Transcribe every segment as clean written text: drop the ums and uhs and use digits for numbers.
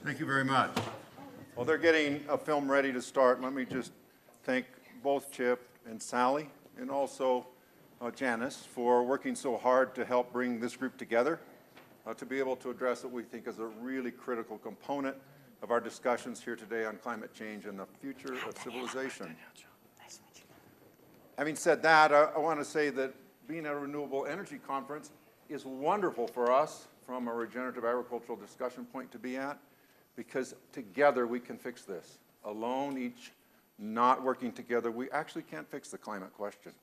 Thank you very much. Well, they're getting a film ready to start. Let me just thank both Chip and Sally and also Janice for working so hard to help bring this group together to be able to address what we think is a really critical component of our discussions here today on climate change and the future of civilization. Having said that, I want to say that being at a renewable energy conference is wonderful for us from a regenerative agricultural discussion point to be at, because together we can fix this. Alone, each not working together, we actually can't fix the climate question.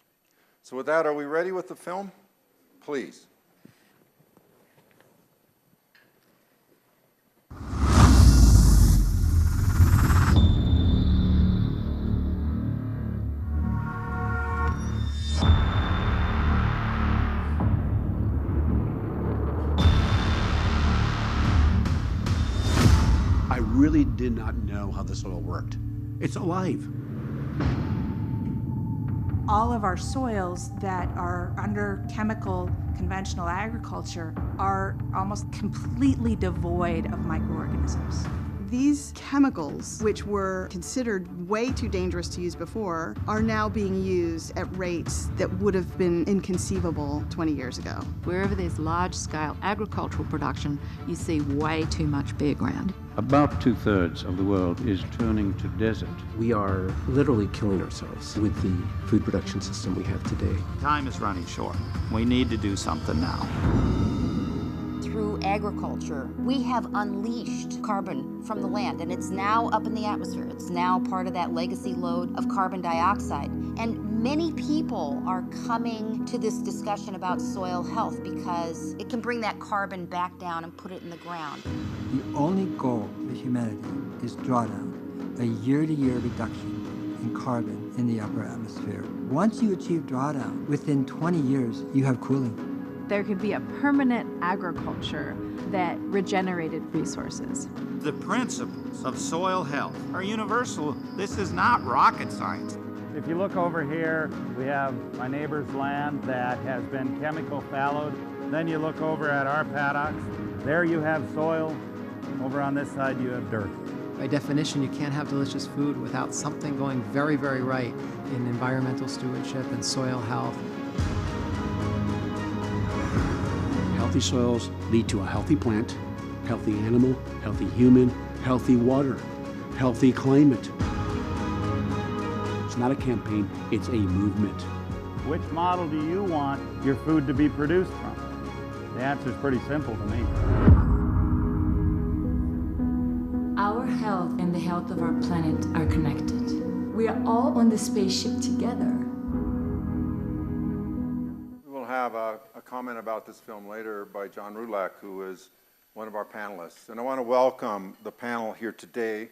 So with that, are we ready with the film? Please. I really did not know how the soil worked. It's alive. All of our soils that are under chemical conventional agriculture are almost completely devoid of microorganisms. These chemicals, which were considered way too dangerous to use before, are now being used at rates that would have been inconceivable 20 years ago. Wherever there's large-scale agricultural production, you see way too much bare ground. About 2/3 of the world is turning to desert. We are literally killing ourselves with the food production system we have today. Time is running short. We need to do something now. Through agriculture, we have unleashed carbon from the land, and it's now up in the atmosphere. It's now part of that legacy load of carbon dioxide. And many people are coming to this discussion about soil health because it can bring that carbon back down and put it in the ground. The only goal for humanity is drawdown, a year-to-year reduction in carbon in the upper atmosphere. Once you achieve drawdown, within 20 years, you have cooling. There could be a permanent agriculture that regenerated resources. The principles of soil health are universal. This is not rocket science. If you look over here, we have my neighbor's land that has been chemical fallowed. Then you look over at our paddocks. There you have soil. Over on this side, you have dirt. By definition, you can't have delicious food without something going very, very right in environmental stewardship and soil health. Healthy soils lead to a healthy plant, healthy animal, healthy human, healthy water, healthy climate. It's not a campaign, it's a movement. Which model do you want your food to be produced from? The answer is pretty simple to me. Our health and the health of our planet are connected. We are all on the spaceship together. We'll have a comment about this film later by John Roulac, who is one of our panelists. And I want to welcome the panel here today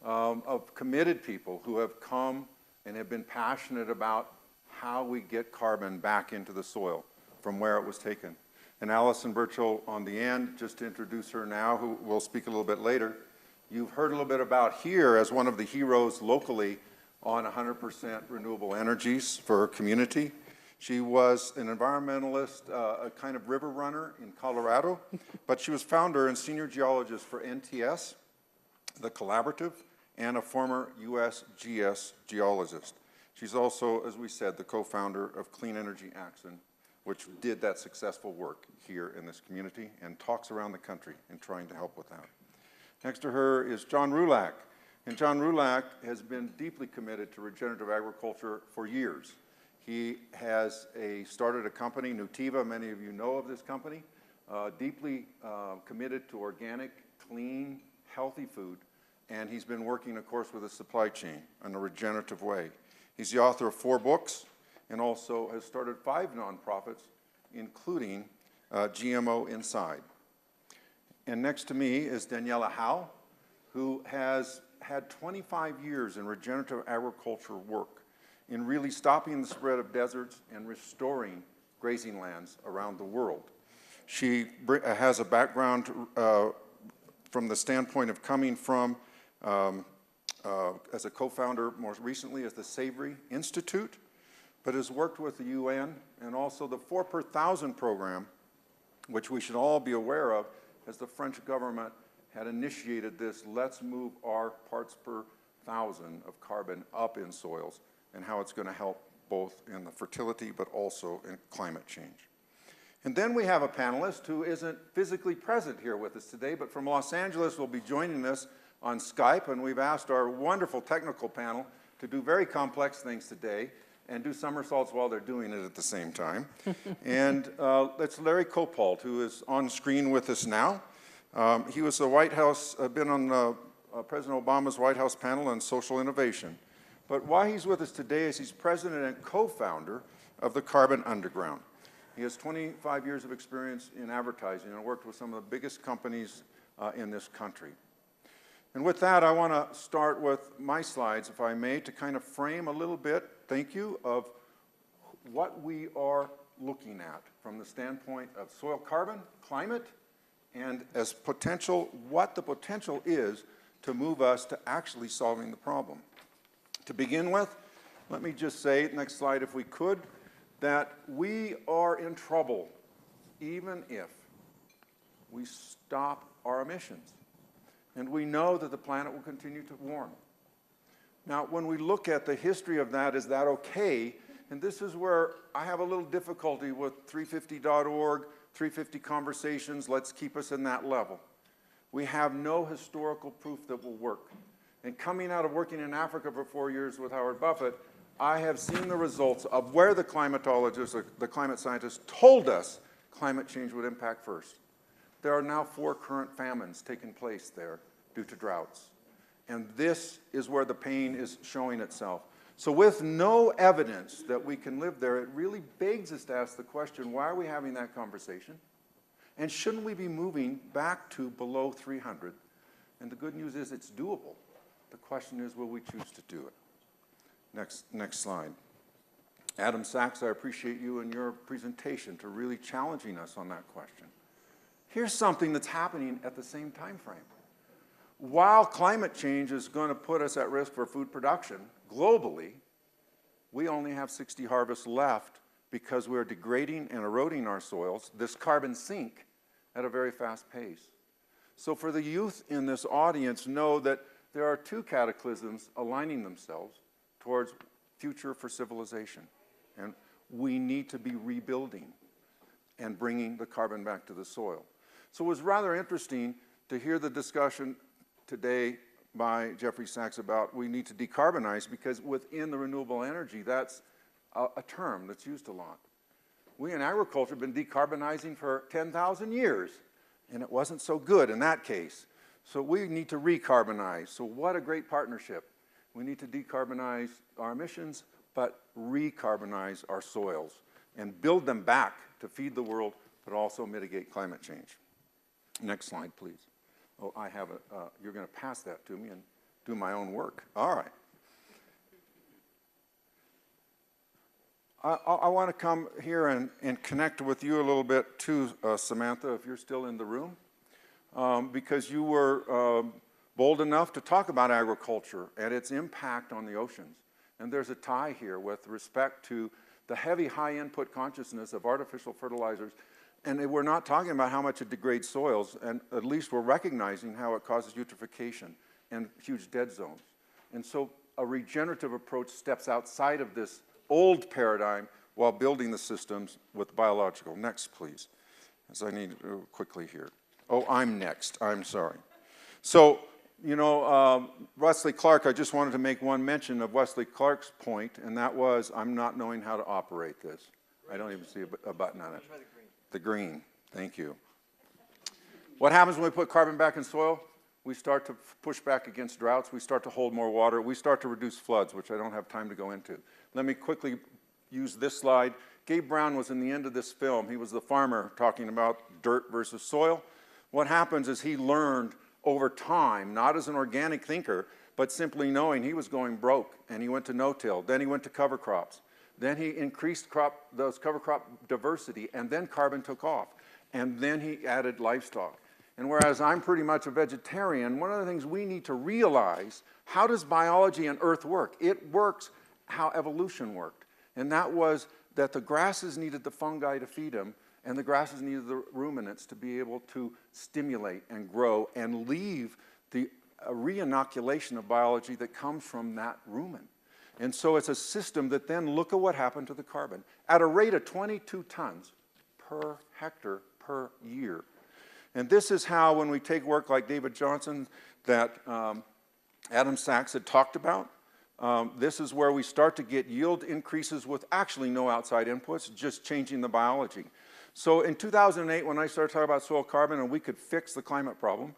of committed people who have come and have been passionate about how we get carbon back into the soil from where it was taken. And Alison Burchell on the end, just to introduce her now, who will speak a little bit later. You've heard a little bit about here as one of the heroes locally on 100% renewable energies for her community. She was an environmentalist, a kind of river runner in Colorado, but she was founder and senior geologist for NTS, the Collaborative, and a former USGS geologist. She's also, as we said, the co-founder of Clean Energy Action, which did that successful work here in this community and talks around the country in trying to help with that. Next to her is John Roulac, and John Roulac has been deeply committed to regenerative agriculture for years. He has started a company, Nutiva, many of you know of this company, deeply committed to organic, clean, healthy food, and he's been working, of course, with the supply chain in a regenerative way. He's the author of 4 books and also has started 5 nonprofits, including GMO Inside. And next to me is Daniela Howell, who has had 25 years in regenerative agriculture work in really stopping the spread of deserts and restoring grazing lands around the world. She has a background from the standpoint of coming from, as a co-founder most recently as the Savory Institute, but has worked with the UN and also the 4 per 1,000 program, which we should all be aware of, as the French government had initiated this, let's move our parts per thousand of carbon up in soils, and how it's going to help both in the fertility but also in climate change. And then we have a panelist who isn't physically present here with us today, but from Los Angeles will be joining us on Skype, and we've asked our wonderful technical panel to do very complex things today and do somersaults while they're doing it at the same time. And that's Larry Coppold, who is on screen with us now. He was the White House, been on President Obama's White House panel on social innovation. But why he's with us today is he's president and co-founder of the Carbon Underground. He has 25 years of experience in advertising and worked with some of the biggest companies in this country. And with that, I want to start with my slides, if I may, to kind of frame a little bit, thank you, of what we are looking at from the standpoint of soil carbon, climate, and as potential, what the potential is to move us to actually solving the problem. To begin with, let me just say, next slide if we could, that we are in trouble even if we stop our emissions. And we know that the planet will continue to warm. Now, when we look at the history of that, is that okay? And this is where I have a little difficulty with 350.org, 350 conversations, let's keep us in that level. We have no historical proof that will work. And coming out of working in Africa for 4 years with Howard Buffett, I have seen the results of where the climatologists, the climate scientists told us climate change would impact first. There are now 4 current famines taking place there due to droughts. And this is where the pain is showing itself. So with no evidence that we can live there, it really begs us to ask the question, why are we having that conversation? And shouldn't we be moving back to below 300? And the good news is it's doable. The question is, will we choose to do it? Next slide. Adam Sachs, I appreciate you and your presentation to really challenging us on that question. Here's something that's happening at the same time frame. While climate change is going to put us at risk for food production globally, we only have 60 harvests left because we're degrading and eroding our soils, this carbon sink, at a very fast pace. So for the youth in this audience, know that there are 2 cataclysms aligning themselves towards future for civilization. And we need to be rebuilding and bringing the carbon back to the soil. So it was rather interesting to hear the discussion today by Jeffrey Sachs about we need to decarbonize, because within the renewable energy, that's a term that's used a lot. We in agriculture have been decarbonizing for 10,000 years, and it wasn't so good in that case. So we need to recarbonize. So what a great partnership. We need to decarbonize our emissions, but recarbonize our soils and build them back to feed the world, but also mitigate climate change. Next slide, please. Oh, I have you're going to pass that to me and do my own work. All right. I want to come here and connect with you a little bit too, Samantha, if you're still in the room, because you were bold enough to talk about agriculture and its impact on the oceans. And there's a tie here with respect to the heavy high input consciousness of artificial fertilizers. And we're not talking about how much it degrades soils, and at least we're recognizing how it causes eutrophication and huge dead zones. And so a regenerative approach steps outside of this old paradigm while building the systems with biological. Next, please, as I need to quickly here. Oh, I'm next. I'm sorry. So, you know, Wesley Clark, I just wanted to make one mention of Wesley Clark's point, and that was, I'm not knowing how to operate this. I don't even see a button on it. The green, thank you. What happens when we put carbon back in soil? We start to push back against droughts. We start to hold more water. We start to reduce floods, which I don't have time to go into. Let me quickly use this slide. Gabe Brown was in the end of this film. He was the farmer talking about dirt versus soil. What happens is he learned over time, not as an organic thinker, but simply knowing he was going broke, and he went to no-till. Then he went to cover crops. Then he increased those cover crop diversity, and then carbon took off. And then he added livestock. And whereas I'm pretty much a vegetarian, one of the things we need to realize, how does biology and earth work? It works how evolution worked. And that was that the grasses needed the fungi to feed them, And the grasses needed the ruminants to be able to stimulate and grow and leave the re-inoculation of biology that comes from that rumen. And so it's a system that then, look at what happened to the carbon. At a rate of 22 tons per hectare per year. And this is how, when we take work like David Johnson that Adam Sachs had talked about, this is where we start to get yield increases with actually no outside inputs, just changing the biology. So in 2008, when I started talking about soil carbon and we could fix the climate problem,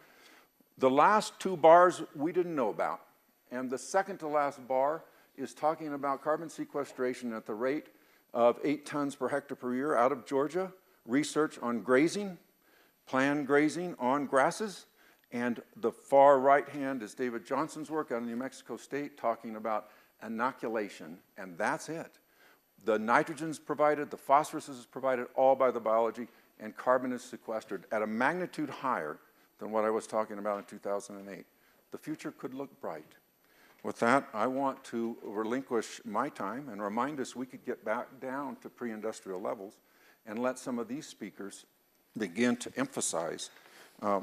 the last two bars we didn't know about. And the second to last bar is talking about carbon sequestration at the rate of 8 tons per hectare per year out of Georgia, research on grazing, planned grazing on grasses, and the far right hand is David Johnson's work out of New Mexico State talking about inoculation, and that's it. The nitrogen's provided, the phosphorus is provided, all by the biology, and carbon is sequestered at a magnitude higher than what I was talking about in 2008. The future could look bright. With that, I want to relinquish my time and remind us we could get back down to pre-industrial levels and let some of these speakers begin to emphasize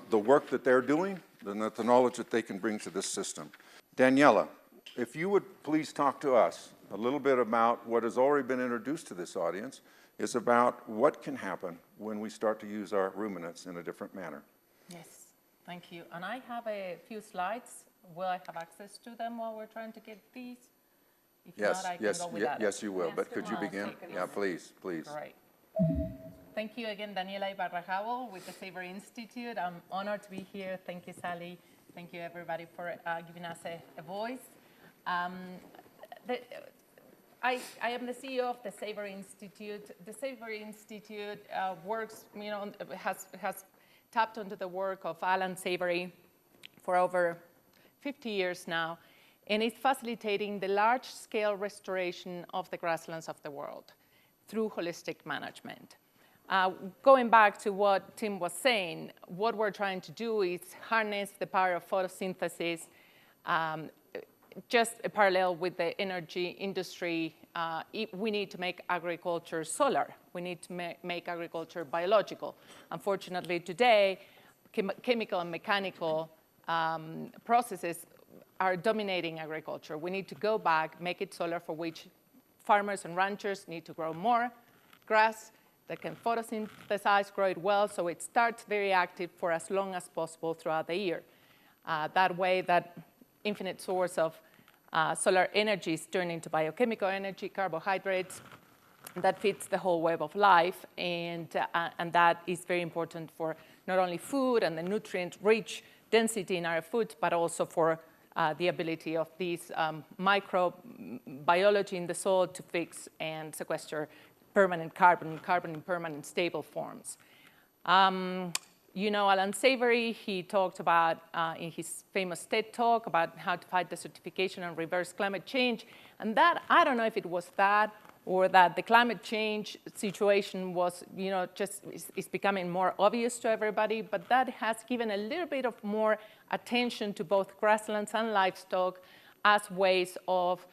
the work that they're doing and the knowledge that they can bring to this system. Daniela, if you would please talk to us a little bit about what has already been introduced to this audience, is about what can happen when we start to use our ruminants in a different manner. Yes, thank you. And I have a few slides. Will I have access to them while we're trying to get these? If Yes, not, I can yes, go without it. yes, you will. Yes, But could you begin? Yeah, please, please. Great. Thank you again, Daniela Howell with the Savory Institute. I'm honored to be here. Thank you, Sally. Thank you, everybody, for giving us a voice. I am the CEO of the Savory Institute. The Savory Institute works, has tapped onto the work of Alan Savory for over 50 years now, and it's facilitating the large-scale restoration of the grasslands of the world through holistic management. Going back to what Tim was saying, what we're trying to do is harness the power of photosynthesis, just a parallel with the energy industry. We need to make agriculture solar. We need to make agriculture biological. Unfortunately, today, chemical and mechanical processes are dominating agriculture. We need to go back, make it solar, for which farmers and ranchers need to grow more grass that can photosynthesize, grow it well, so it starts very active for as long as possible throughout the year. That way, that infinite source of solar energy is turned into biochemical energy, carbohydrates, that fits the whole web of life, and that is very important for not only food and the nutrient-rich density in our food, but also for the ability of these microbiology in the soil to fix and sequester permanent carbon in permanent stable forms. You know Alan Savory, he talked about, in his famous TED Talk, about how to fight desertification and reverse climate change. And that, I don't know if it was that, or that the climate change situation was, just is becoming more obvious to everybody, but that has given a little bit of more attention to both grasslands and livestock as ways of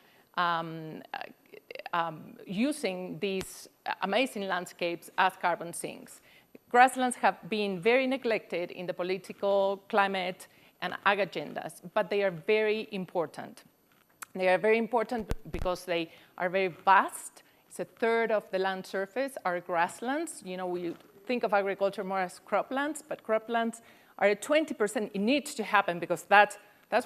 using these amazing landscapes as carbon sinks. Grasslands have been very neglected in the political, climate, and ag agendas, but they are very important. They are very important because they are very vast. It's a third of the land surface are grasslands. We think of agriculture more as croplands, but croplands are at 20%. It needs to happen because that's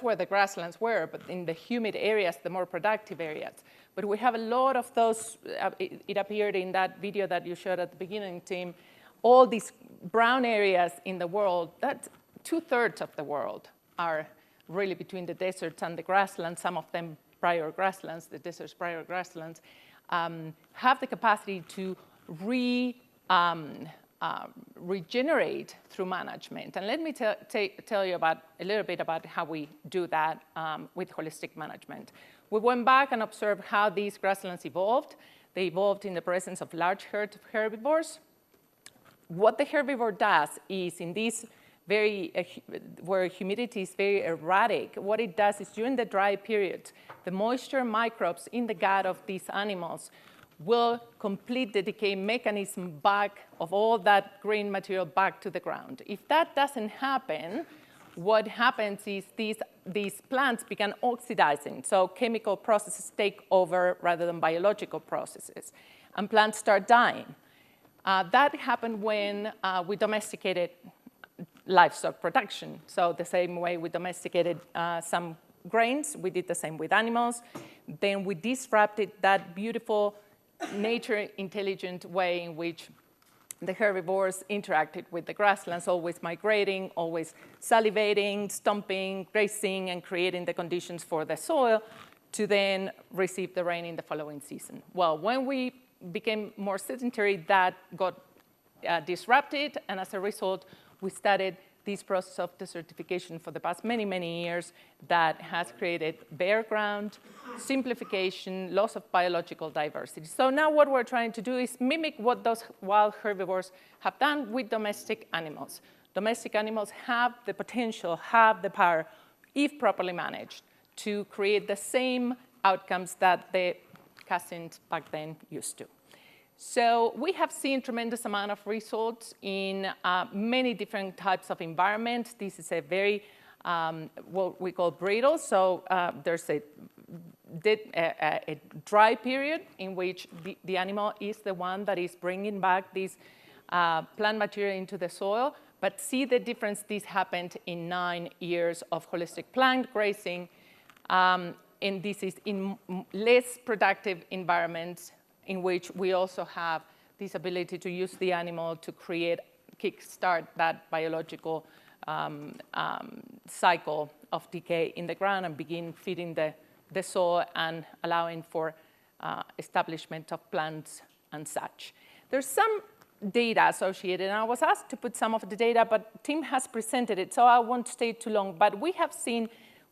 where the grasslands were, but in the humid areas, the more productive areas. But we have a lot of those. It appeared in that video that you showed at the beginning, Tim. All these brown areas in the world, that 2/3 of the world are really between the deserts and the grasslands. Some of them prior grasslands, the deserts prior grasslands, have the capacity to regenerate through management. And let me tell you a little bit about how we do that with holistic management. We went back and observed how these grasslands evolved. They evolved in the presence of large herds of herbivores. What the herbivore does is, in these where humidity is very erratic, what it does is during the dry periods, the moisture microbes in the gut of these animals will complete the decay mechanism back of all that green material back to the ground. If that doesn't happen, what happens is these plants begin oxidizing, so chemical processes take over rather than biological processes, and plants start dying. That happened when we domesticated livestock production. So the same way we domesticated some grains, we did the same with animals. Then we disrupted that beautiful nature-intelligent way in which the herbivores interacted with the grasslands, always migrating, always salivating, stomping, grazing, and creating the conditions for the soil to then receive the rain in the following season. Well, when we became more sedentary, that got disrupted, and as a result, we started this process of desertification for the past many, many years that has created bare ground, simplification, loss of biological diversity. So now what we're trying to do is mimic what those wild herbivores have done with domestic animals. Domestic animals have the potential, have the power, if properly managed, to create the same outcomes that the cousins back then used to. So we have seen tremendous amount of results in many different types of environments. This is a very, what we call brittle. So there's a dry period in which the animal is the one that is bringing back this plant material into the soil. But see the difference, this happened in 9 years of holistic plant grazing. And this is in less productive environments in which we also have this ability to use the animal to kickstart that biological cycle of decay in the ground and begin feeding the soil and allowing for establishment of plants and such. There's some data associated, and I was asked to put some of the data, but Tim has presented it, so I won't stay too long. But we have seen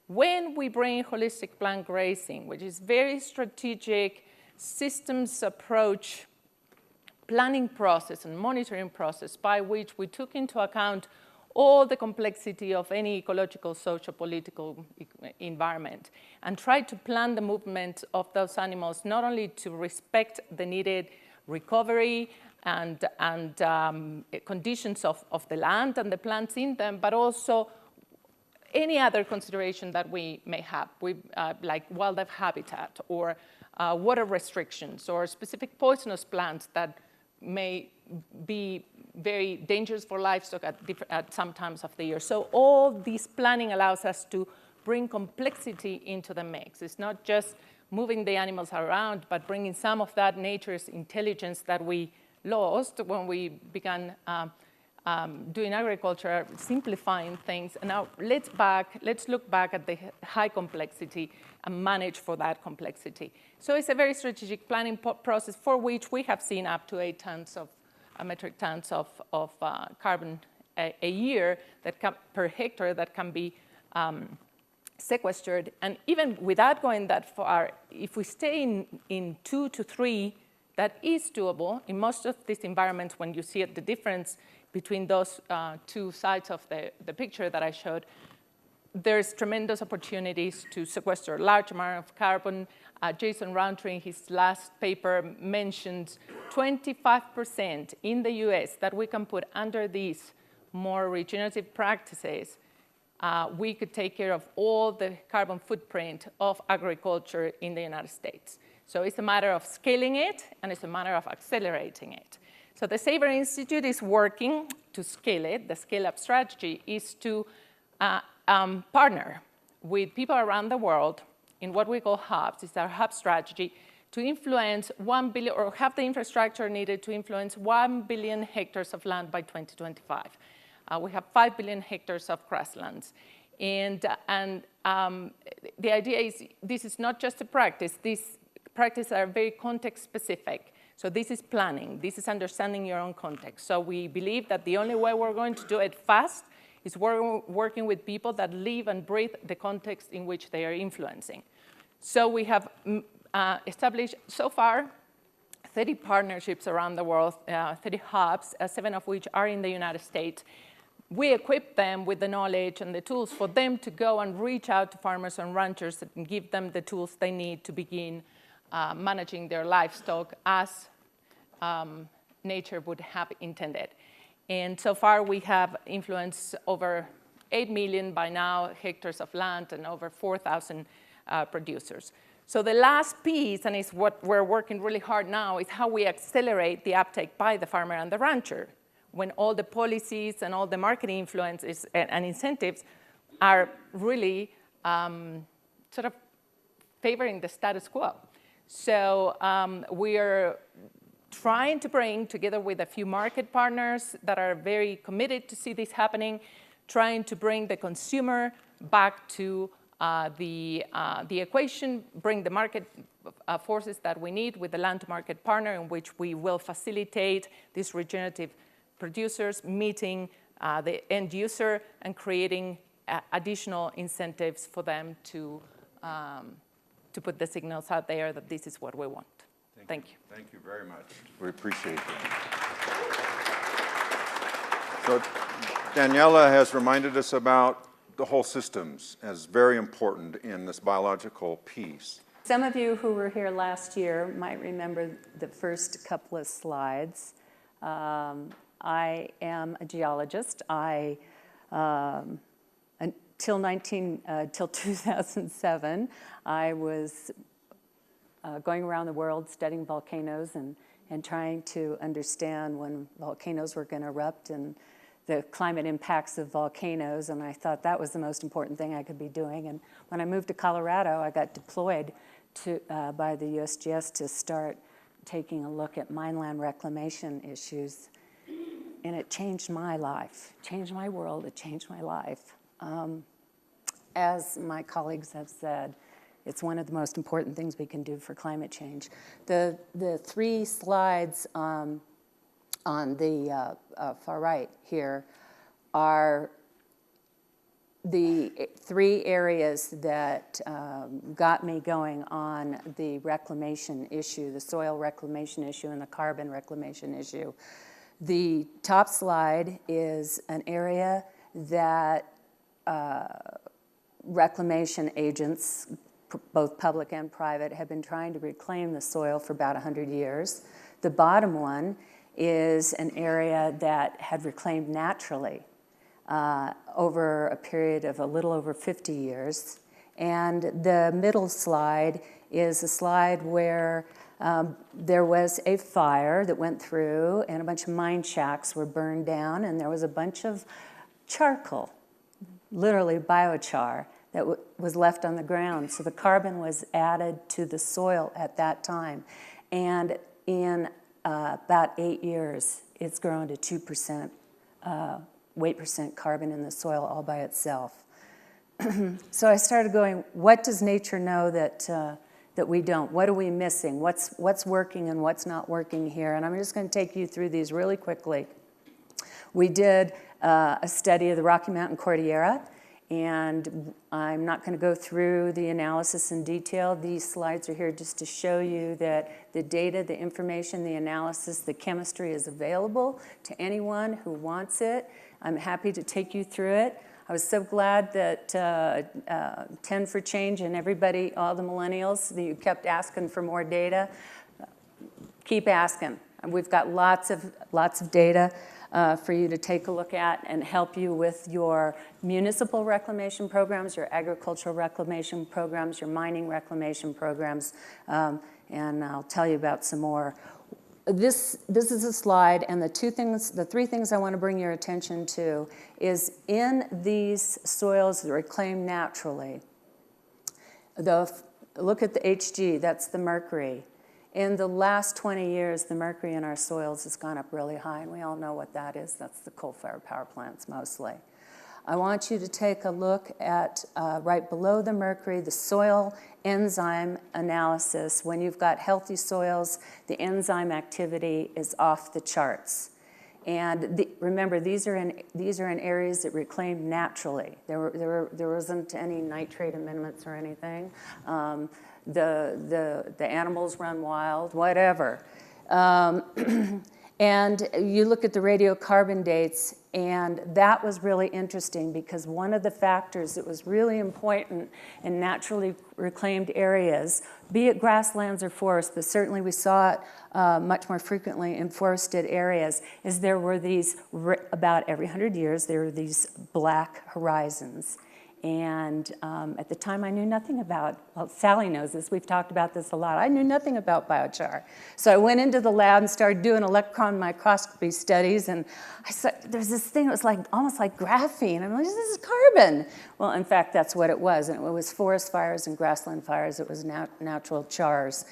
when we bring holistic plant grazing, which is very strategic, systems approach planning process and monitoring process by which we took into account all the complexity of any ecological, social, political environment and tried to plan the movement of those animals not only to respect the needed recovery and conditions of the land and the plants in them, but also any other consideration that we may have, like wildlife habitat or water restrictions or specific poisonous plants that may be very dangerous for livestock at some times of the year. So all this planning allows us to bring complexity into the mix. It's not just moving the animals around, but bringing some of that nature's intelligence that we lost when we began doing agriculture, simplifying things. And now let's look back at the high complexity and manage for that complexity. So it's a very strategic planning process for which we have seen up to 8 tons of metric tons of carbon a year per hectare that can be sequestered. And even without going that far, if we stay in 2 to 3, that is doable. In most of these environments, when you see the difference between those two sides of the picture that I showed, there's tremendous opportunities to sequester a large amount of carbon. Jason Roundtree, in his last paper, mentioned 25% in the US that we can put under these more regenerative practices. We could take care of all the carbon footprint of agriculture in the United States. So it's a matter of scaling it, and it's a matter of accelerating it. So the Savory Institute is working to scale it. The scale-up strategy is to partner with people around the world in what we call hubs. It's our hub strategy to influence 1 billion, or have the infrastructure needed to influence 1 billion hectares of land by 2025. We have 5 billion hectares of grasslands. And the idea is this is not just a practice. These practices are very context specific. So this is planning. This is understanding your own context. So we believe that the only way we're going to do it fast is working with people that live and breathe the context in which they are influencing. So we have established, so far, 30 partnerships around the world, 30 hubs, 7 of which are in the United States. We equip them with the knowledge and the tools for them to go and reach out to farmers and ranchers and give them the tools they need to begin managing their livestock as nature would have intended. And so far, we have influenced over 8 million by now hectares of land and over 4,000 producers. So the last piece, and it's what we're working really hard now, is how we accelerate the uptake by the farmer and the rancher when all the policies and all the marketing influences and incentives are really sort of favoring the status quo. So we are trying to bring together with a few market partners that are very committed to see this happening, trying to bring the consumer back to the equation, bring the market forces that we need with the land-to-market partner in which we will facilitate these regenerative producers meeting the end user and creating additional incentives for them to put the signals out there that this is what we want. Thank you. Thank you very much. We appreciate that. So Daniela has reminded us about the whole systems as very important in this biological piece. Some of you who were here last year might remember the first couple of slides. I am a geologist. Till 2007, I was going around the world studying volcanoes and trying to understand when volcanoes were going to erupt and the climate impacts of volcanoes, and I thought that was the most important thing I could be doing. And when I moved to Colorado, I got deployed by the USGS to start taking a look at mineland reclamation issues, and it changed my life, changed my world, it changed my life. As my colleagues have said, it's one of the most important things we can do for climate change. The three slides on the far right here are the three areas that got me going on the reclamation issue, the soil reclamation issue and the carbon reclamation issue. The top slide is an area that reclamation agents, both public and private, have been trying to reclaim the soil for about 100 years. The bottom one is an area that had reclaimed naturally over a period of a little over 50 years. And the middle slide is a slide where there was a fire that went through and a bunch of mine shacks were burned down, and there was a bunch of charcoal, literally biochar, that was left on the ground. So the carbon was added to the soil at that time. And in about 8 years, it's grown to 2% weight percent carbon in the soil all by itself. So I started going, what does nature know that we don't? What are we missing? What's working and what's not working here? And I'm just going to take you through these really quickly. We did a study of the Rocky Mountain Cordillera, and I'm not going to go through the analysis in detail. These slides are here just to show you that the data, the information, the analysis, the chemistry is available to anyone who wants it. I'm happy to take you through it. I was so glad that 10 for Change and everybody, all the millennials, that you kept asking for more data. Keep asking. We've got lots of data for you to take a look at and help you with your municipal reclamation programs, your agricultural reclamation programs, your mining reclamation programs, and I'll tell you about some more. This is a slide, and the three things I want to bring your attention to is in these soils that are reclaimed naturally. Look at the Hg, that's the mercury. In the last 20 years, the mercury in our soils has gone up really high, and we all know what that is. That's the coal-fired power plants mostly. I want you to take a look at right below the mercury, the soil enzyme analysis. When you've got healthy soils, the enzyme activity is off the charts. And remember, these are in areas that reclaimed naturally. There wasn't any nitrate amendments or anything. The animals run wild, whatever. And And you look at the radiocarbon dates, and that was really interesting because one of the factors that was really important in naturally reclaimed areas, be it grasslands or forests, but certainly we saw it much more frequently in forested areas, is there were these, about every 100 years, there were these black horizons. And at the time I knew nothing about, well, Sally knows this, we've talked about this a lot, I knew nothing about biochar. So I went into the lab and started doing electron microscopy studies, and I saw there's this thing that was like, almost like graphene. I'm like, this is carbon. Well, in fact, that's what it was, and it was forest fires and grassland fires, it was natural chars.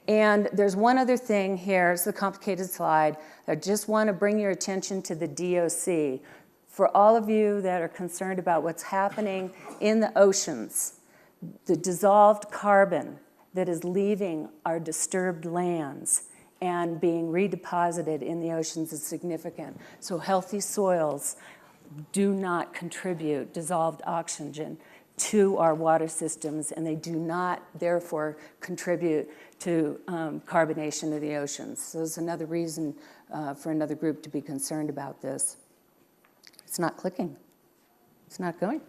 And there's one other thing here, it's a complicated slide. I just want to bring your attention to the DOC. For all of you that are concerned about what's happening in the oceans, the dissolved carbon that is leaving our disturbed lands and being redeposited in the oceans is significant. So healthy soils do not contribute dissolved oxygen to our water systems, and they do not, therefore, contribute to carbonation of the oceans. So there's another reason for another group to be concerned about this. It's not clicking. It's not going.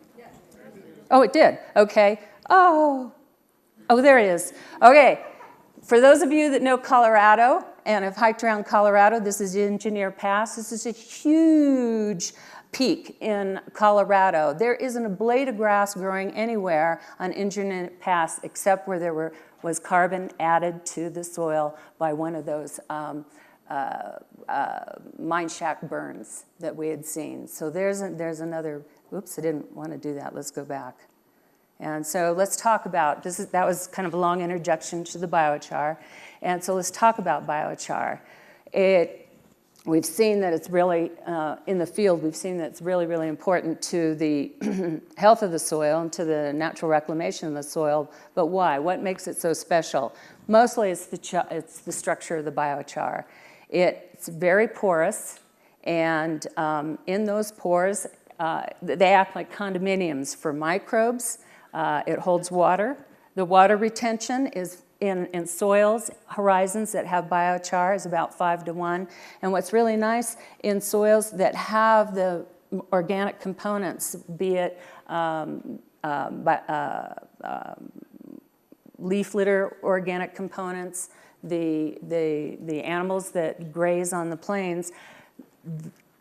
Oh, it did. Okay. Oh, there it is. Okay. For those of you that know Colorado and have hiked around Colorado, this is Engineer Pass. This is a huge peak in Colorado. There isn't a blade of grass growing anywhere on Engineer Pass except where there was carbon added to the soil by one of those mine shack burns that we had seen. So there's another, oops, I didn't want to do that. Let's go back. And so let's talk about, that was kind of a long introduction to the biochar. And so let's talk about biochar. We've seen that it's really, in the field, we've seen that it's really, really important to the health of the soil and to the natural reclamation of the soil. But why? What makes it so special? Mostly it's the structure of the biochar. It's very porous, and in those pores, they act like condominiums for microbes. It holds water. The water retention is in soils, horizons that have biochar is about 5 to 1. And what's really nice in soils that have the organic components, be it leaf litter organic components, the animals that graze on the plains,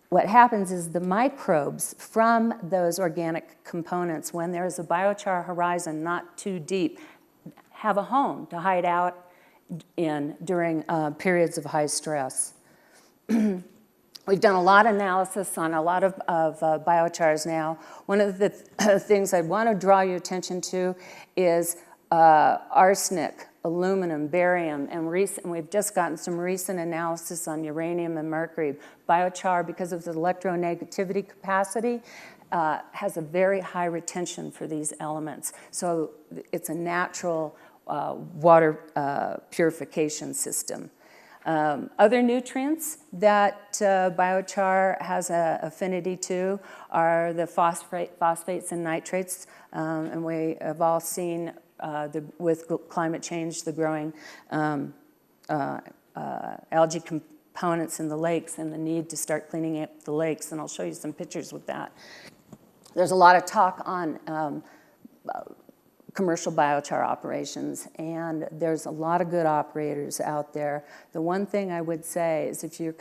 what happens is the microbes from those organic components, when there's a biochar horizon not too deep, have a home to hide out in during periods of high stress. We've done a lot of analysis on a lot of biochars now. One of the things I want to draw your attention to is arsenic, aluminum, barium, and we've just gotten some recent analysis on uranium and mercury. Biochar, because of the electronegativity capacity, has a very high retention for these elements. So it's a natural water purification system. Other nutrients that biochar has an affinity to are the phosphates and nitrates, and we have all seen with climate change, the growing algae components in the lakes and the need to start cleaning up the lakes, and I'll show you some pictures with that. There's a lot of talk on commercial biochar operations, and there's a lot of good operators out there. The one thing I would say is if you're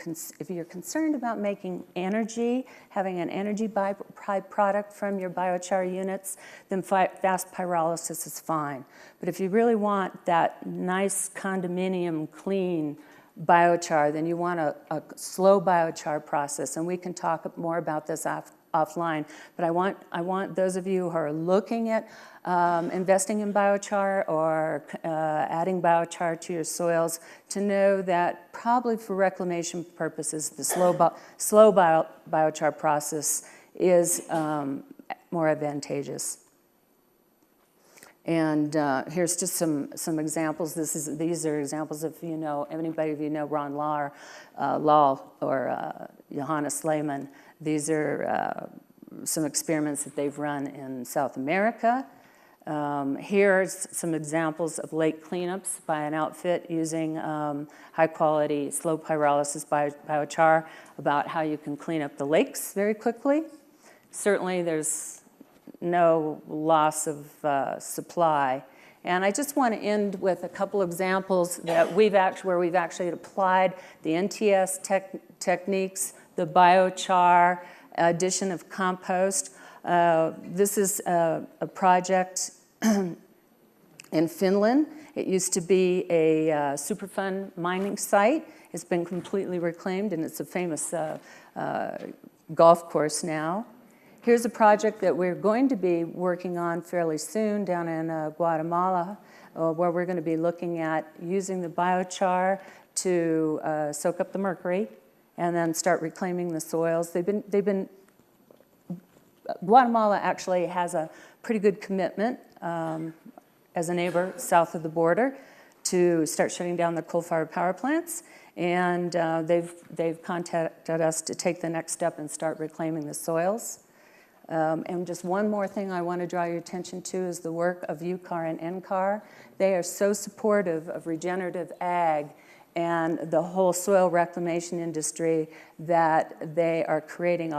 concerned about making energy, having an energy byproduct from your biochar units, then fast pyrolysis is fine. But if you really want that nice condominium clean biochar, then you want a slow biochar process, and we can talk more about this offline. But I want those of you who are looking at investing in biochar or adding biochar to your soils to know that probably for reclamation purposes, the slow biochar process is more advantageous. And here's just some examples. These are examples of, anybody of you know Ron Lahl or Johannes Lehmann. These are some experiments that they've run in South America. Here's some examples of lake cleanups by an outfit using high-quality slow pyrolysis biochar about how you can clean up the lakes very quickly. Certainly, there's no loss of supply. And I just want to end with a couple examples that where we've actually applied the NTS techniques, the biochar, addition of compost. This is a project in Finland. It used to be a Superfund mining site. It's been completely reclaimed, and it's a famous golf course now. Here's a project that we're going to be working on fairly soon down in Guatemala, where we're going to be looking at using the biochar to soak up the mercury and then start reclaiming the soils. Guatemala actually has a pretty good commitment as a neighbor south of the border to start shutting down the coal-fired power plants, and they've contacted us to take the next step and start reclaiming the soils. And just one more thing I want to draw your attention to is the work of UCAR and NCAR. They are so supportive of regenerative ag and the whole soil reclamation industry that they are creating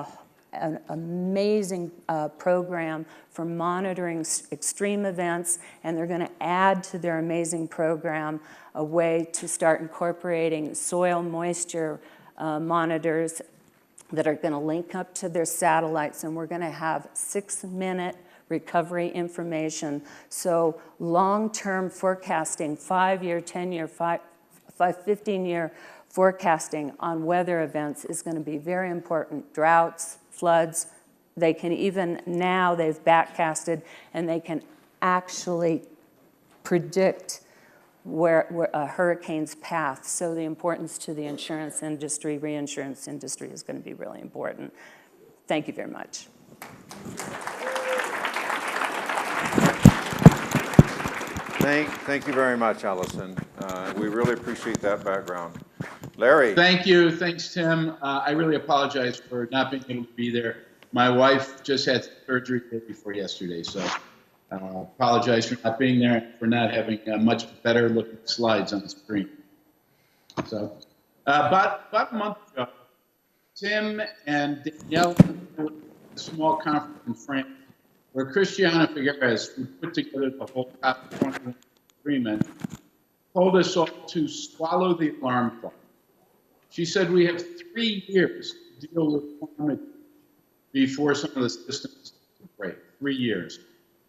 an amazing program for monitoring extreme events, and they're going to add to their amazing program a way to start incorporating soil moisture monitors that are going to link up to their satellites, and we're going to have 6-minute recovery information. So long-term forecasting, 5-year, 10-year, 15-year forecasting on weather events is going to be very important. Droughts, floods, they can even now, they've backcasted, and they can actually predict where a hurricane's path. So the importance to the insurance industry, reinsurance industry is going to be really important. Thank you very much. Thank you very much, Alison. We really appreciate that background. Larry. Thank you. Thanks, Tim. I really apologize for not being able to be there. My wife just had surgery the day before yesterday, so apologize for not being there, for not having much better looking slides on the screen. So about a month ago, Tim and Daniela had a small conference in France where Christiana Figueres, who put together the whole COP21 agreement, told us all to swallow the alarm clock. She said we have 3 years to deal with climate before some of the systems break. 3 years.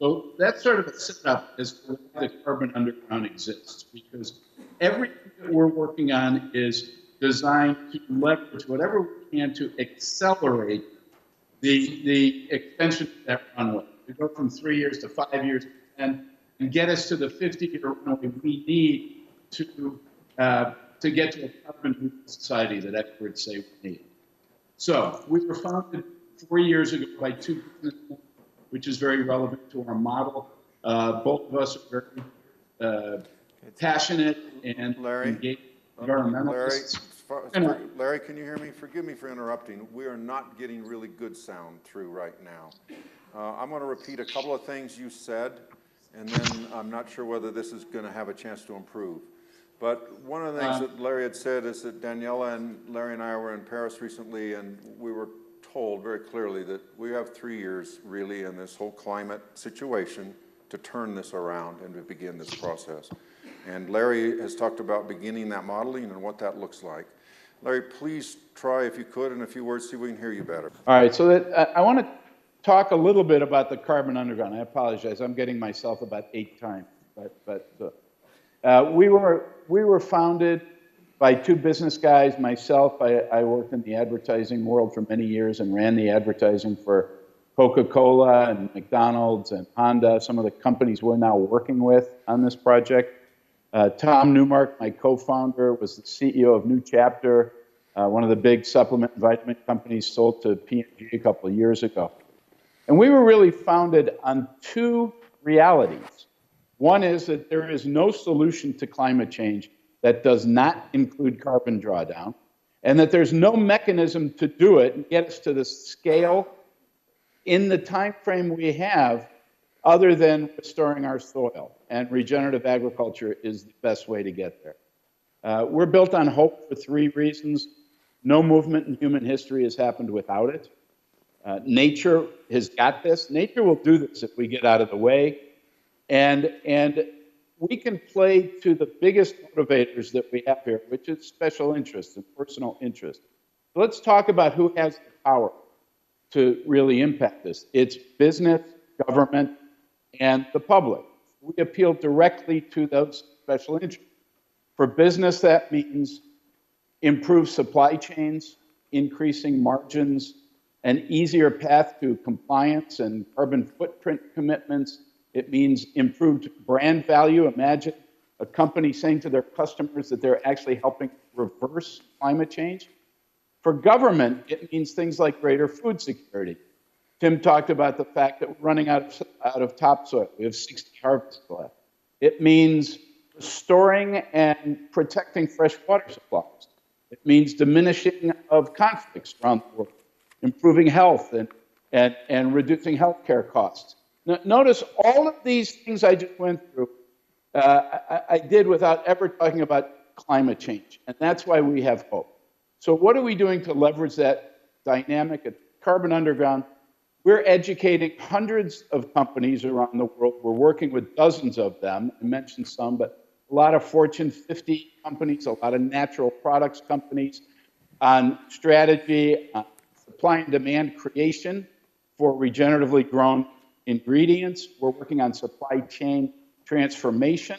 So that's sort of a setup as to why the carbon underground exists, because everything that we're working on is designed to leverage whatever we can to accelerate the extension of that runway. To go from 3 years to 5 years and get us to the 50-year runway we need to get to a carbon-neutral society that experts say we need. So we were founded 4 years ago by 2 businessmen, which is very relevant to our model. Both of us are very passionate and engaged environmentalists. Larry, can you hear me? Forgive me for interrupting. We are not getting really good sound through right now. I'm going to repeat a couple of things you said, and then I'm not sure whether this is going to have a chance to improve. But one of the things that Larry had said is that Daniela and Larry and I were in Paris recently, and we were told very clearly that we have 3 years really in this whole climate situation to turn this around and to begin this process. And Larry has talked about beginning that modeling and what that looks like. Larry, please try, if you could, in a few words, see if we can hear you better. All right, so I want to talk a little bit about the carbon underground. I apologize, I'm getting myself about 8 times. We were founded by 2 business guys. Myself, I worked in the advertising world for many years and ran the advertising for Coca-Cola and McDonald's and Honda, some of the companies we're now working with on this project. Tom Newmark, my co-founder, was the CEO of New Chapter, one of the big supplement and vitamin companies sold to P&G a couple of years ago. And we were really founded on 2 realities. One is that there is no solution to climate change that does not include carbon drawdown, and that there's no mechanism to do it and get us to the scale in the time frame we have other than restoring our soil. And regenerative agriculture is the best way to get there. We're built on hope for 3 reasons. No movement in human history has happened without it. Nature has got this. Nature will do this if we get out of the way. And we can play to the biggest motivators that we have here, which is special interest and personal interest. So let's talk about who has the power to really impact this. It's business, government, and the public. We appeal directly to those special interests. For business, that means improved supply chains, increasing margins, an easier path to compliance and carbon footprint commitments. It means improved brand value. Imagine a company saying to their customers that they're actually helping reverse climate change. For government, it means things like greater food security. Tim talked about the fact that we're running out of topsoil. We have 60 harvests left. It means restoring and protecting fresh water supplies. It means diminishing of conflicts around the world, improving health and reducing healthcare costs. Now, notice all of these things I just went through, I did without ever talking about climate change, and that's why we have hope. So what are we doing to leverage that dynamic at Carbon Underground? We're educating hundreds of companies around the world. We're working with dozens of them. I mentioned some, but a lot of Fortune 50 companies, a lot of natural products companies on strategy, supply and demand creation for regeneratively grown ingredients. We're working on supply chain transformation.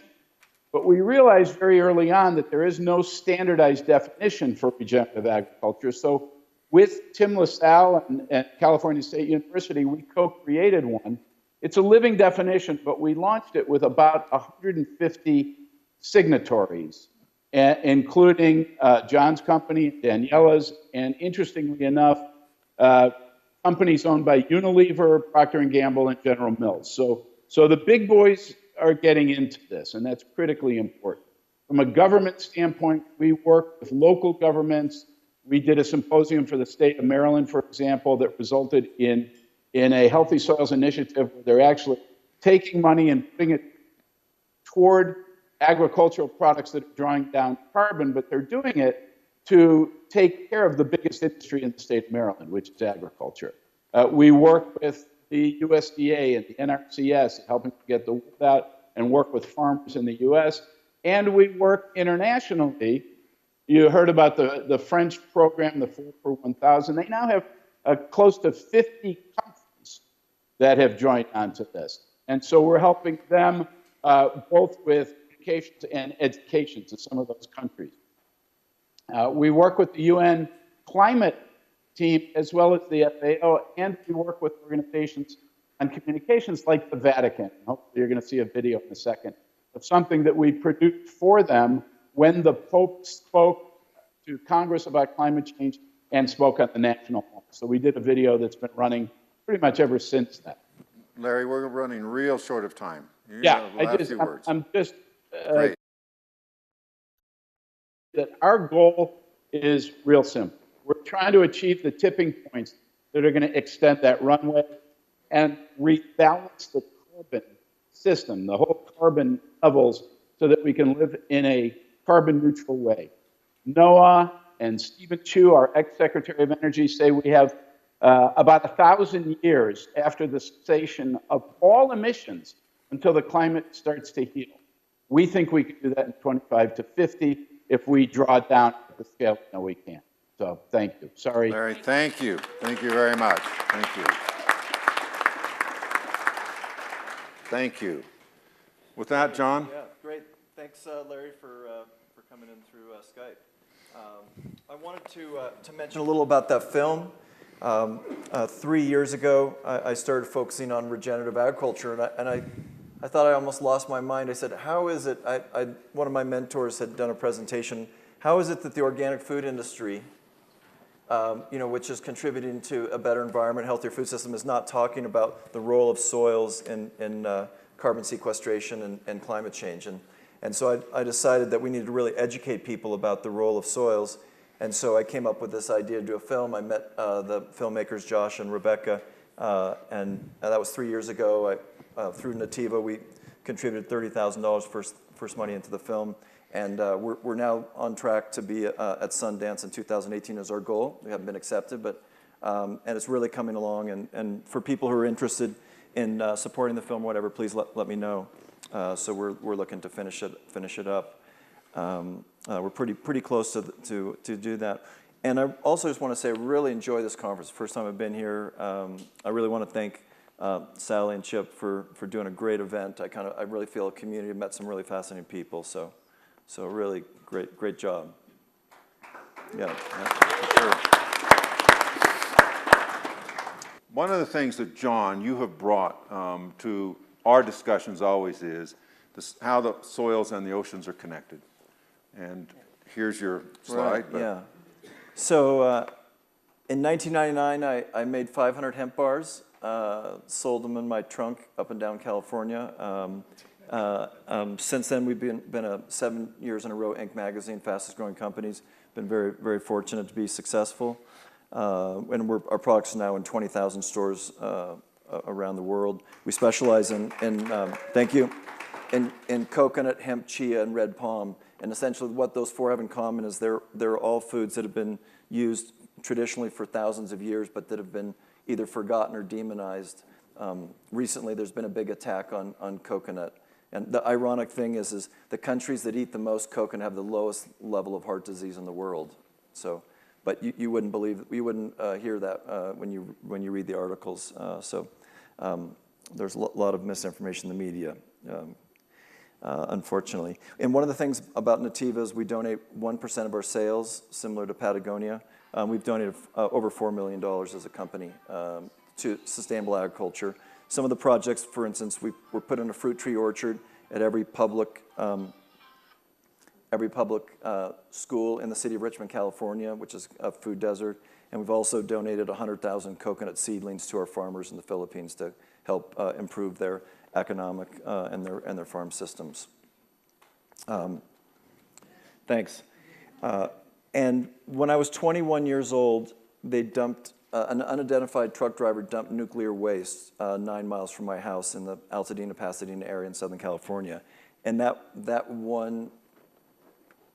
But we realized very early on that there is no standardized definition for regenerative agriculture. So with Tim LaSalle and California State University, we co-created one. It's a living definition, but we launched it with about 150 signatories, including John's company, Daniela's, and interestingly enough, companies owned by Unilever, Procter & Gamble, and General Mills. So the big boys are getting into this, and that's critically important. From a government standpoint, we work with local governments. We did a symposium for the state of Maryland, for example, that resulted in a Healthy Soils initiative where they're actually taking money and putting it toward agricultural products that are drawing down carbon, but they're doing it to take care of the biggest industry in the state of Maryland, which is agriculture. We work with the USDA and the NRCS, helping to get the word out and work with farmers in the US. And we work internationally. You heard about the French program, the 4 for 1,000. They now have close to 50 countries that have joined onto this. And so we're helping them both with communications and education to some of those countries. We work with the UN climate team as well as the FAO, and we work with organizations on communications like the Vatican. Hopefully you're going to see a video in a second of something that we produced for them when the Pope spoke to Congress about climate change and spoke at the national hall. So we did a video that's been running pretty much ever since that. Larry, we're running real short of time. I'm just Great. That our goal is real simple. We're trying to achieve the tipping points that are going to extend that runway and rebalance the carbon system, the whole carbon levels, so that we can live in a carbon neutral way. NOAA and Stephen Chu, our ex-Secretary of Energy, say we have about 1,000 years after the cessation of all emissions until the climate starts to heal. We think we can do that in 25 to 50. If we draw it down at the scale, no, we can't. So thank you. Sorry. Larry, thank you. Thank you very much. Thank you. Thank you. With that, John? Yeah, great. Thanks, Larry, for coming in through Skype. I wanted to mention a little about that film. 3 years ago, I started focusing on regenerative agriculture, and I thought I almost lost my mind. I said, how is it, one of my mentors had done a presentation, how is it that the organic food industry, which is contributing to a better environment, healthier food system, is not talking about the role of soils in carbon sequestration and climate change. And so I decided that we needed to really educate people about the role of soils. And so I came up with this idea to do a film. I met the filmmakers Josh and Rebecca, and that was 3 years ago. through Nutiva, we contributed $30,000 first money into the film. And we're now on track to be at Sundance in 2018 as our goal. We haven't been accepted, but and it's really coming along. And for people who are interested in supporting the film, whatever, please let me know. So we're looking to finish it up. We're pretty close to do that. And I also just want to say I really enjoy this conference. First time I've been here. I really want to thank Sally and Chip for doing a great event. I really feel a community. I've met some really fascinating people. So really great job. Yeah, for sure. One of the things that, John, you have brought to our discussions always is how the soils and the oceans are connected. And here's your slide. Right, yeah. So in 1999, I made 500 hemp bars, sold them in my trunk up and down California. Since then, we've been 7 years in a row Inc. magazine, fastest growing companies. Been very fortunate to be successful. And our products are now in 20,000 stores around the world. We specialize in thank you, in coconut, hemp, chia, and red palm. And essentially what those four have in common is they're all foods that have been used traditionally for thousands of years, but that have been either forgotten or demonized. Recently, there's been a big attack on coconut. And the ironic thing is the countries that eat the most coconut have the lowest level of heart disease in the world. So, but you wouldn't hear that when you read the articles. There's a lot of misinformation in the media, unfortunately. And one of the things about Nutiva is we donate 1% of our sales, similar to Patagonia. We've donated over $4 million as a company to sustainable agriculture. Some of the projects, for instance, we're putting a fruit tree orchard at every public school in the city of Richmond, California, which is a food desert. And we've also donated 100,000 coconut seedlings to our farmers in the Philippines to help improve their economic and their farm systems. Thanks. And when I was 21 years old, they dumped an unidentified truck driver dumped nuclear waste 9 miles from my house in the Altadena-Pasadena area in Southern California. And that one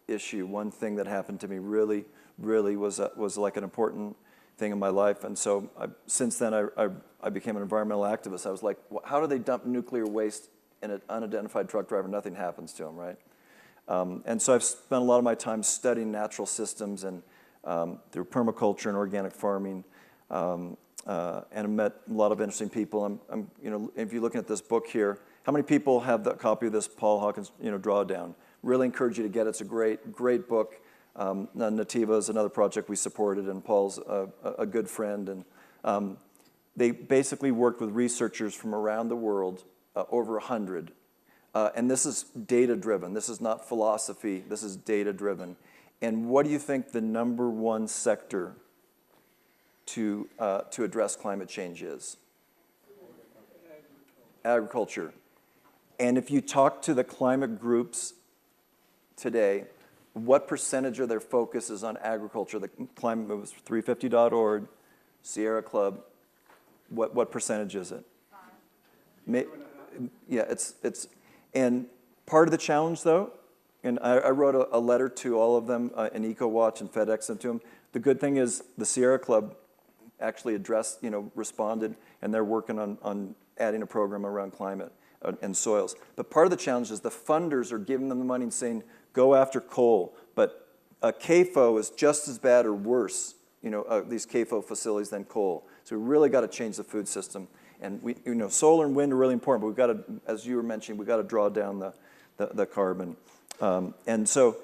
issue, one thing that happened to me really was like an important thing in my life. And so since then, I became an environmental activist. I was like, how do they dump nuclear waste in an unidentified truck driver? Nothing happens to them, right? And so I've spent a lot of my time studying natural systems and through permaculture and organic farming. And I met a lot of interesting people. If you're looking at this book here, how many people have the copy of this Paul Hawkins, Drawdown? Really encourage you to get it. It's a great book. Nutiva is another project we supported, and Paul's a good friend. And they basically worked with researchers from around the world, over 100. And this is data-driven. This is not philosophy. This is data-driven. And what do you think the #1 sector to address climate change is? Agriculture. And if you talk to the climate groups today, what percentage of their focus is on agriculture? The climate moves, 350.org, Sierra Club. What percentage is it? 5. Yeah, it's and part of the challenge though, and I wrote a letter to all of them in EcoWatch and FedEx sent to them. The good thing is the Sierra Club actually responded, and they're working on adding a program around climate and soils. But part of the challenge is the funders are giving them the money and saying, go after coal. But CAFO is just as bad or worse, these CAFO facilities than coal. So we really got to change the food system. And solar and wind are really important, but we've got to, as you were mentioning, we've got to draw down the carbon. And so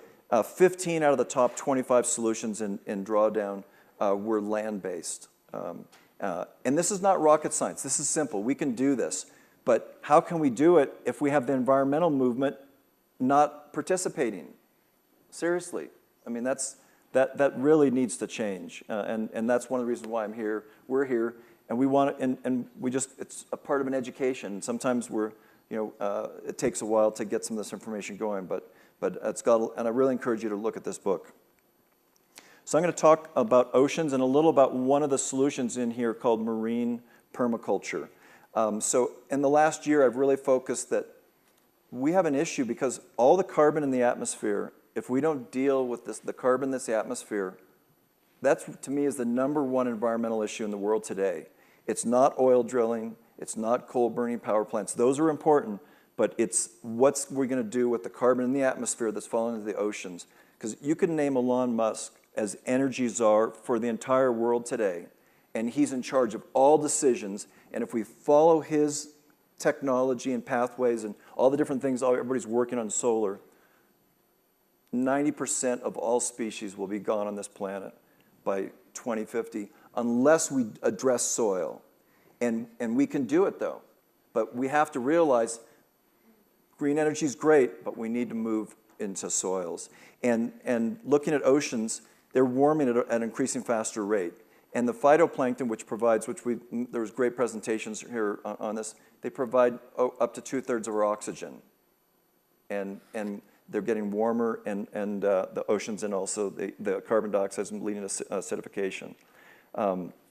15 out of the top 25 solutions in drawdown were land-based. And this is not rocket science. This is simple. We can do this. But how can we do it if we have the environmental movement not participating? Seriously. I mean, that really needs to change. And that's one of the reasons why I'm here. We're here. And we want it, and we just, it's a part of an education. Sometimes it takes a while to get some of this information going, but it's got, and I really encourage you to look at this book. So I'm going to talk about oceans and a little about one of the solutions in here called marine permaculture. So in the last year, I've really focused that we have an issue because all the carbon in the atmosphere, if we don't deal with the carbon that's the atmosphere, that's, to me, is the #1 environmental issue in the world today. It's not oil drilling, it's not coal-burning power plants. Those are important, but it's what's we're going to do with the carbon in the atmosphere that's falling into the oceans. Because you can name Elon Musk as energy czar for the entire world today, and he's in charge of all decisions, and if we follow his technology and pathways and all the different things everybody's working on solar, 90% of all species will be gone on this planet by 2050 unless we address soil. And we can do it, though. But we have to realize green energy is great, but we need to move into soils. And looking at oceans, they're warming at an increasing faster rate. And the phytoplankton, which provides, there was great presentations here on this, they provide up to 2/3 of our oxygen. And they're getting warmer, and the oceans, and also the carbon dioxide is leading to acidification.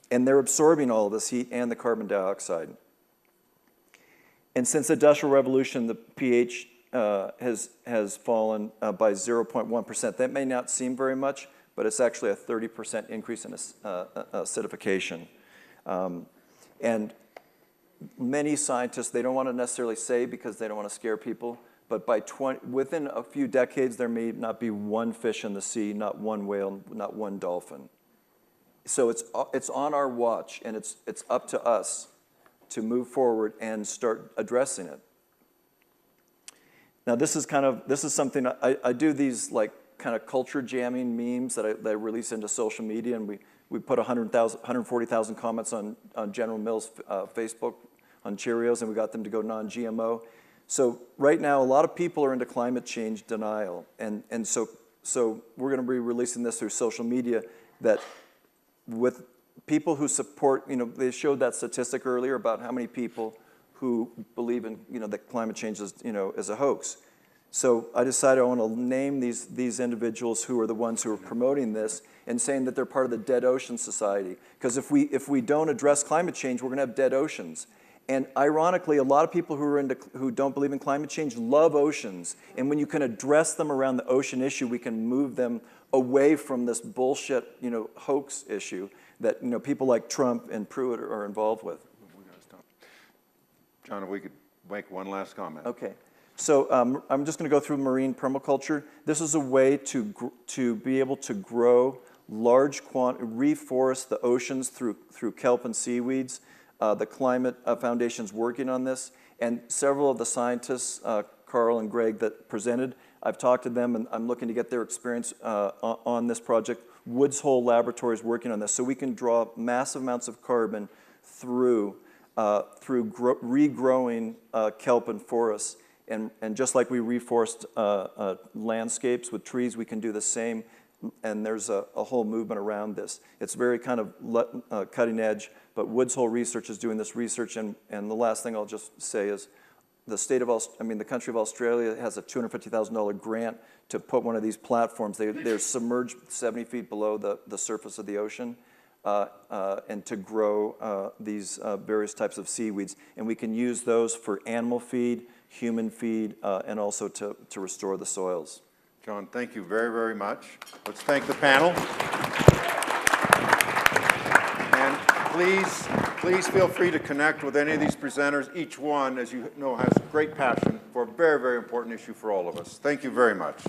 And they're absorbing all of this heat and the carbon dioxide. And since the Industrial Revolution, the pH has fallen by 0.1%. That may not seem very much, but it's actually a 30% increase in acidification. And many scientists, they don't want to necessarily say because they don't want to scare people, but within a few decades, there may not be one fish in the sea, not one whale, not one dolphin. So it's on our watch, and it's up to us to move forward and start addressing it. Now, this is something I do these like kind of culture jamming memes that I release into social media, and we put 140,000 comments on General Mills' Facebook on Cheerios, and we got them to go non-GMO. So right now, a lot of people are into climate change denial, and so we're going to be releasing this through social media that with people who support, they showed that statistic earlier about how many people who believe in, that climate change is, is a hoax. So I decided I want to name these individuals who are the ones who are promoting this and saying that they're part of the Dead Ocean Society. Because if we don't address climate change, we're going to have dead oceans. And ironically, a lot of people who don't believe in climate change love oceans. And when you can address them around the ocean issue, we can move them away from this bullshit, hoax issue that people like Trump and Pruitt are involved with. John, if we could make one last comment. Okay. So I'm just going to go through marine permaculture. This is a way to be able to grow large reforest the oceans through kelp and seaweeds. The Climate Foundation's working on this, and several of the scientists, Carl and Greg, that presented, I've talked to them, and I'm looking to get their experience on this project. Woods Hole Laboratory is working on this, so we can draw massive amounts of carbon through regrowing kelp and forests. And just like we reforest landscapes with trees, we can do the same, and there's a whole movement around this. It's very kind of cutting edge, but Woods Hole Research is doing this research, and the last thing I'll just say is the country of Australia has a $250,000 grant to put one of these platforms. They're submerged 70 feet below the surface of the ocean, and to grow these various types of seaweeds. And we can use those for animal feed, human feed, and also to restore the soils. John, thank you very, very much. Let's thank the panel. And please feel free to connect with any of these presenters. Each one, as you know, has great passion for a very, very important issue for all of us. Thank you very much.